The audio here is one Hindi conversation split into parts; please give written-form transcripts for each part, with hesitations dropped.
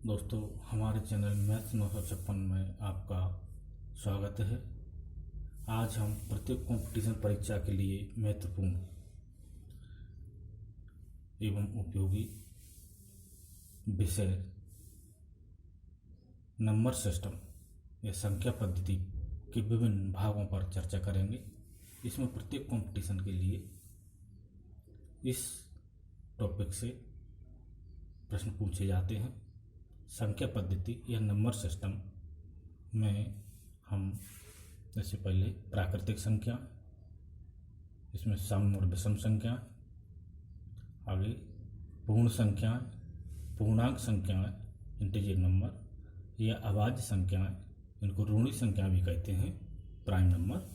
दोस्तों, हमारे चैनल मैथ्स 956 में आपका स्वागत है। आज हम प्रत्येक कंपटीशन परीक्षा के लिए महत्वपूर्ण एवं उपयोगी विषय नंबर सिस्टम या संख्या पद्धति के विभिन्न भागों पर चर्चा करेंगे। इसमें प्रत्येक कंपटीशन के लिए इस टॉपिक से प्रश्न पूछे जाते हैं। संख्या पद्धति या नंबर सिस्टम में हम जैसे पहले प्राकृतिक संख्या, इसमें सम और विषम संख्या, आगे पूर्ण संख्याएं, पूर्णांक संख्याएं, इंटीजर नंबर या अभाज्य संख्याएं, इनको ऋणात्मक संख्या भी कहते हैं, प्राइम नंबर,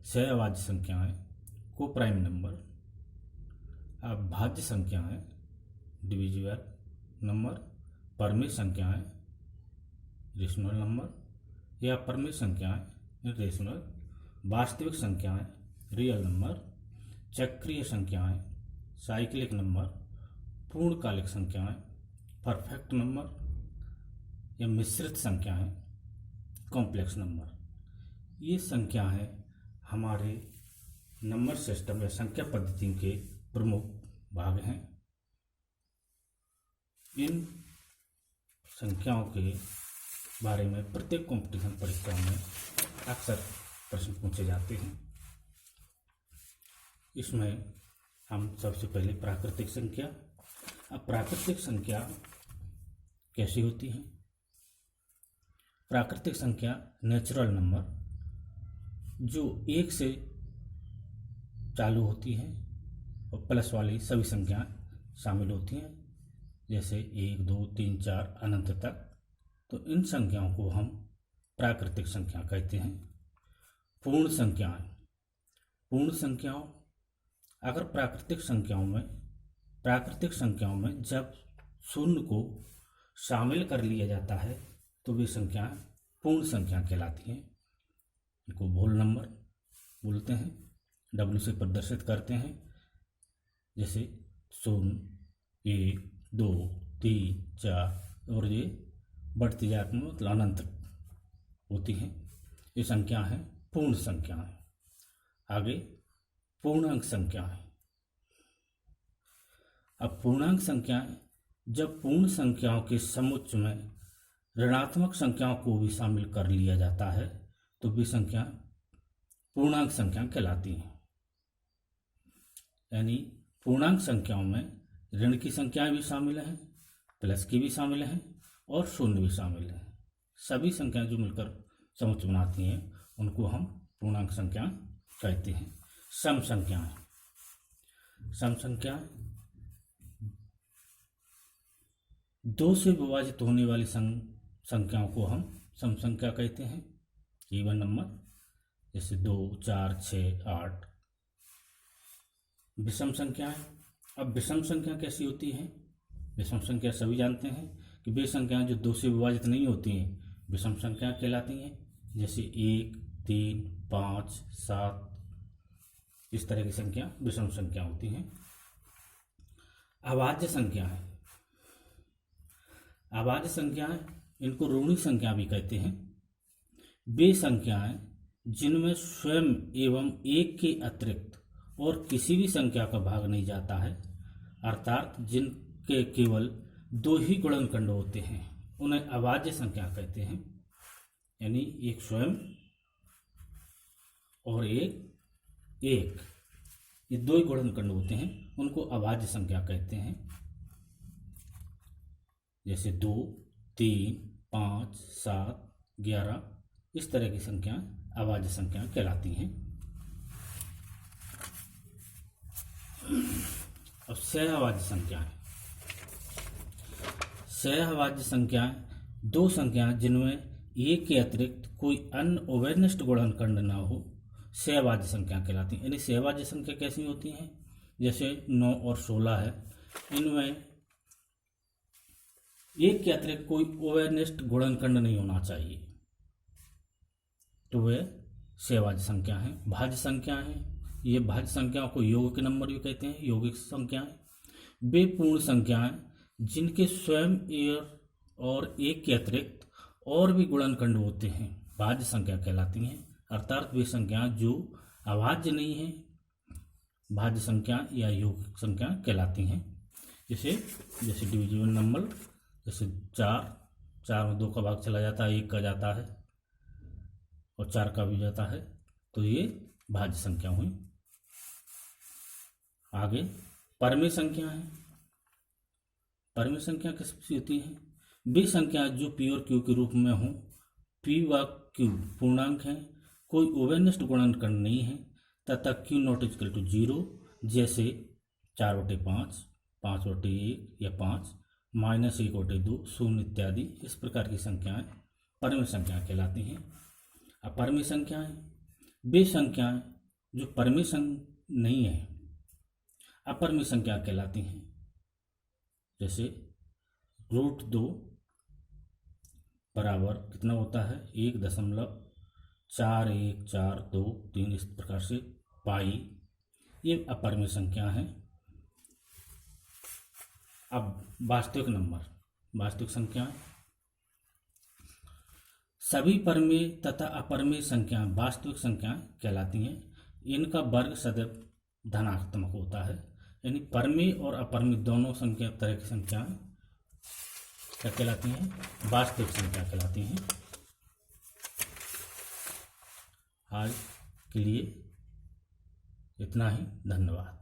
सहअभाज्य संख्याएं, को प्राइम नंबर, अभाज्य संख्याएं, डिविजिबल नंबर, परमेय संख्याएं, रेशनल नंबर या परमेय संख्याएं, रेशनल, वास्तविक संख्याएं, रियल नंबर, चक्रीय संख्याएं, साइक्लिक नंबर, पूर्णकालिक संख्याएं, परफेक्ट नंबर या मिश्रित संख्याएं, कॉम्प्लेक्स नंबर। ये संख्याएं हमारे नंबर सिस्टम या संख्या पद्धति के प्रमुख भाग हैं। इन संख्याओं के बारे में प्रत्येक कंपटीशन परीक्षा में अक्सर प्रश्न पूछे जाते हैं। इसमें हम सबसे पहले प्राकृतिक संख्या। अब प्राकृतिक संख्या कैसी होती है? प्राकृतिक संख्या नेचुरल नंबर जो 1 से चालू होती हैं और प्लस वाली सभी संख्याएं शामिल होती हैं, जैसे 1, 2, 3, 4 अनंत तक। तो इन संख्याओं को हम प्राकृतिक संख्या कहते हैं। पूर्ण संख्याएं, पूर्ण संख्याओं, अगर प्राकृतिक संख्याओं में जब शून्य को शामिल कर लिया जाता है तो वे संख्याएं पूर्ण संख्या कहलाती हैं। इनको होल नंबर बोलते हैं, W से प्रदर्शित करते हैं, जैसे 0, 1, 2, 3, 4 और ये बढ़ती जाती में मतलब अनंत होती हैं। ये संख्या है पूर्ण संख्याएं। आगे पूर्णांक संख्याएं। अब पूर्णांक संख्याएं जब पूर्ण संख्याओं के समुच्चय में ऋणात्मक संख्याओं को भी शामिल कर लिया जाता है तो भी संख्या पूर्णांक संख्या कहलाती हैं। यानी पूर्णांक संख्याओं में ऋण की संख्याएं भी शामिल हैं, प्लस की भी शामिल हैं और शून्य भी शामिल हैं। सभी संख्याएं जो मिलकर समुच्चय बनाती हैं उनको हम पूर्णांक संख्या कहते हैं। सम संख्याएं, सम संख्याएं 2 से विभाजित होने वाली संख्याओं को हम सम संख्या कहते हैं। इवन नंबर जैसे 2, 4, 6, 8। विषम संख्याएं। अब विषम संख्या कैसी होती है? विषम संख्या सभी जानते हैं कि वे संख्याएं जो 2 से विभाजित नहीं होती हैं विषम संख्या कहलाती हैं, जैसे 1, 3, 5, 7। इस तरह की संख्या विषम संख्या होती हैं। अभाज्य संख्याएं, अभाज्य संख्याएं इनको ऋणात्मक संख्या भी कहते हैं। वे संख्याएं जिनमें स्वयं एवं 1 के अतिरिक्त और किसी भी संख्या का भाग नहीं जाता है, अर्थात जिनके केवल 2 ही गुणनखंड होते हैं, उन्हें अभाज्य संख्या कहते हैं। यानी एक स्वयं और एक ये 2 ही गुणनखंड होते हैं, उनको अभाज्य संख्या कहते हैं। जैसे 2, 3, 5, 7, 11 इस तरह की संख्या अभाज्य संख्या कहलाती हैं। अब सहअभाज्य संख्याएं। सहअभाज्य संख्याएं 2 संख्याएं जिनमें 1 के अतिरिक्त कोई अन्य उभयनिष्ठ गुणनखंड न हो सहअभाज्य संख्या कहलाती हैं। यानी सहअभाज्य संख्या कैसी होती हैं? जैसे 9 और 16 है, इनमें 1 के अतिरिक्त कोई उभयनिष्ठ गुणनखंड नहीं होना चाहिए, तो वे सहअभाज्य संख्या हैं। भाज्य संख्या हैं, ये भाज्य संख्याओं को यौगिक नंबर भी कहते हैं, यौगिक संख्याएं। वे पूर्ण संख्याएं जिनके स्वयं और एक के अतिरिक्त और भी गुणनखंड होते हैं भाज्य संख्या कहलाती हैं। अर्थात वे संख्या जो अभाज्य नहीं है भाज्य संख्या या यौगिक संख्या कहलाती हैं। जैसे डिविजिबल नंबर, जैसे 4 में 2 का भाग चला जाता है, 1 का जाता है और 4 का भी जाता है, तो ये भाज्य संख्या हुई। आगे परमेय संख्या है। परमेय संख्या किसकी होती है? वे संख्या जो पी और क्यू के रूप में हों। पी व क्यू पूर्णांक हैं, कोई उभयनिष्ठ गुणनखंड नहीं है तथा क्यू नॉट इक्वल टू 0, जैसे 4/5, 5/1 या 5, -1/2, 0 इत्यादि। इस प्रकार की संख्याएं परमेय संख्या कहलाती हैं। अपरमेय संख्याएं वे संख्याएं जो परमेय नहीं है अपरमेय संख्या कहलाती हैं। जैसे √2 बराबर कितना होता है? 1.4142, इस प्रकार से पाई, ये अपरमेय संख्या है। अब वास्तविक नंबर, वास्तविक संख्याएं सभी परमेय तथा अपरमेय संख्याएं वास्तविक संख्याएं कहलाती हैं। इनका वर्ग सदैव धनात्मक होता है, यानी परमेय और अपरमेय दोनों संख्या तरह की संख्याएं क्या कहलाती हैं? वास्तविक संख्या कहलाती हैं। आज के लिए इतना ही, धन्यवाद।